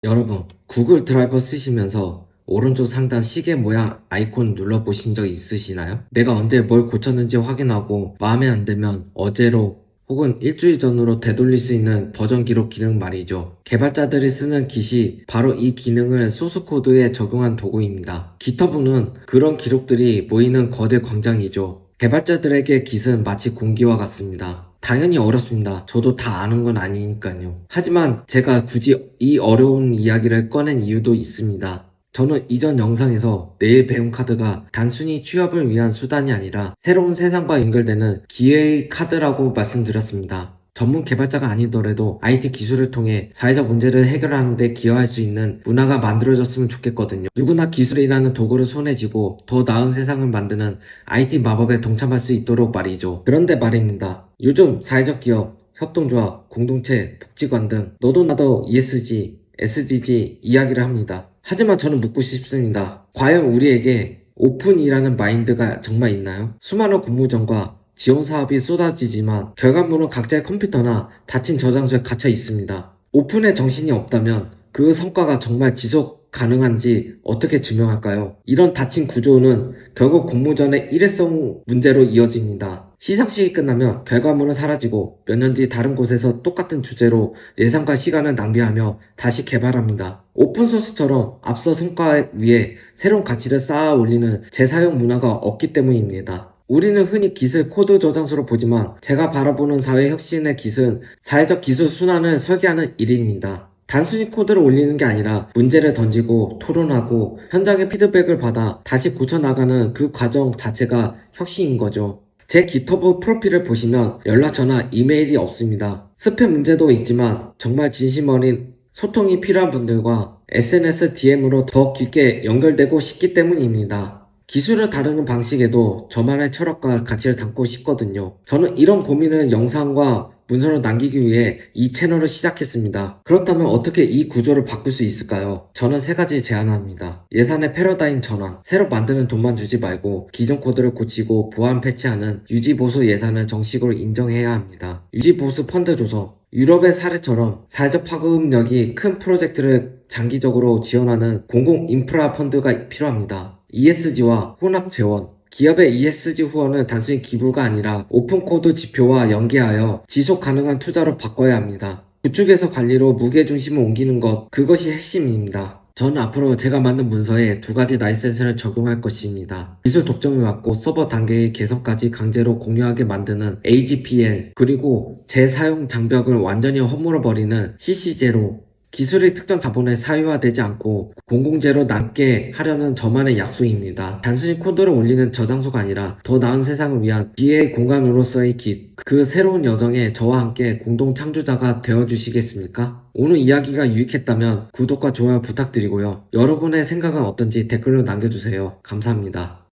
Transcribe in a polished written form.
여러분, 구글 드라이버 쓰시면서 오른쪽 상단 시계 모양 아이콘 눌러보신 적 있으시나요? 내가 언제 뭘 고쳤는지 확인하고 마음에 안 들면 어제로 혹은 일주일 전으로 되돌릴 수 있는 버전 기록 기능 말이죠. 개발자들이 쓰는 깃이 바로 이 기능을 소스 코드에 적용한 도구입니다. 깃허브는 그런 기록들이 모이는 거대 광장이죠. 개발자들에게 깃은 마치 공기와 같습니다. 당연히 어렵습니다. 저도 다 아는 건 아니니까요. 하지만 제가 굳이 이 어려운 이야기를 꺼낸 이유도 있습니다. 저는 이전 영상에서 내일 배움 카드가 단순히 취업을 위한 수단이 아니라 새로운 세상과 연결되는 기회의 카드라고 말씀드렸습니다. 전문 개발자가 아니더라도 IT 기술을 통해 사회적 문제를 해결하는 데 기여할 수 있는 문화가 만들어졌으면 좋겠거든요. 누구나 기술이라는 도구를 손에 쥐고 더 나은 세상을 만드는 IT 마법에 동참할 수 있도록 말이죠. 그런데 말입니다. 요즘 사회적 기업, 협동조합, 공동체, 복지관 등 너도 나도 ESG, SDG 이야기를 합니다. 하지만 저는 묻고 싶습니다. 과연 우리에게 오픈이라는 마인드가 정말 있나요? 수많은 공모전과 지원 사업이 쏟아지지만 결과물은 각자의 컴퓨터나 닫힌 저장소에 갇혀 있습니다. 오픈의 정신이 없다면 그 성과가 정말 지속 가능한지 어떻게 증명할까요? 이런 닫힌 구조는 결국 공모전의 일회성 문제로 이어집니다. 시상식이 끝나면 결과물은 사라지고 몇 년 뒤 다른 곳에서 똑같은 주제로 예산과 시간을 낭비하며 다시 개발합니다. 오픈소스처럼 앞서 성과 위에 새로운 가치를 쌓아 올리는 재사용 문화가 없기 때문입니다. 우리는 흔히 깃을 코드 저장소로 보지만 제가 바라보는 사회 혁신의 깃은 사회적 기술 순환을 설계하는 일입니다. 단순히 코드를 올리는 게 아니라 문제를 던지고 토론하고 현장의 피드백을 받아 다시 고쳐나가는 그 과정 자체가 혁신인 거죠. 제 깃허브 프로필을 보시면 연락처나 이메일이 없습니다. 스팸 문제도 있지만 정말 진심 어린 소통이 필요한 분들과 SNS DM으로 더 깊게 연결되고 싶기 때문입니다. 기술을 다루는 방식에도 저만의 철학과 가치를 담고 싶거든요. 저는 이런 고민을 영상과 문서로 남기기 위해 이 채널을 시작했습니다. 그렇다면 어떻게 이 구조를 바꿀 수 있을까요? 저는 세 가지 제안합니다. 예산의 패러다임 전환, 새로 만드는 돈만 주지 말고 기존 코드를 고치고 보안 패치하는 유지보수 예산을 정식으로 인정해야 합니다. 유지보수 펀드 조성, 유럽의 사례처럼 사회적 파급력이 큰 프로젝트를 장기적으로 지원하는 공공 인프라 펀드가 필요합니다. ESG와 혼합 재원, 기업의 ESG 후원은 단순히 기부가 아니라 오픈코드 지표와 연계하여 지속 가능한 투자로 바꿔야 합니다. 구축에서 관리로 무게중심을 옮기는 것, 그것이 핵심입니다. 저는 앞으로 제가 만든 문서에 두 가지 라이센스를 적용할 것입니다. 기술 독점을 막고 서버 단계의 개선까지 강제로 공유하게 만드는 AGPL, 그리고 재사용 장벽을 완전히 허물어버리는 CC0, 기술이 특정 자본에 사유화되지 않고 공공재로 남게 하려는 저만의 약속입니다. 단순히 코드를 올리는 저장소가 아니라 더 나은 세상을 위한 기회의 공간으로서의 깃, 그 새로운 여정에 저와 함께 공동 창조자가 되어주시겠습니까? 오늘 이야기가 유익했다면 구독과 좋아요 부탁드리고요. 여러분의 생각은 어떤지 댓글로 남겨주세요. 감사합니다.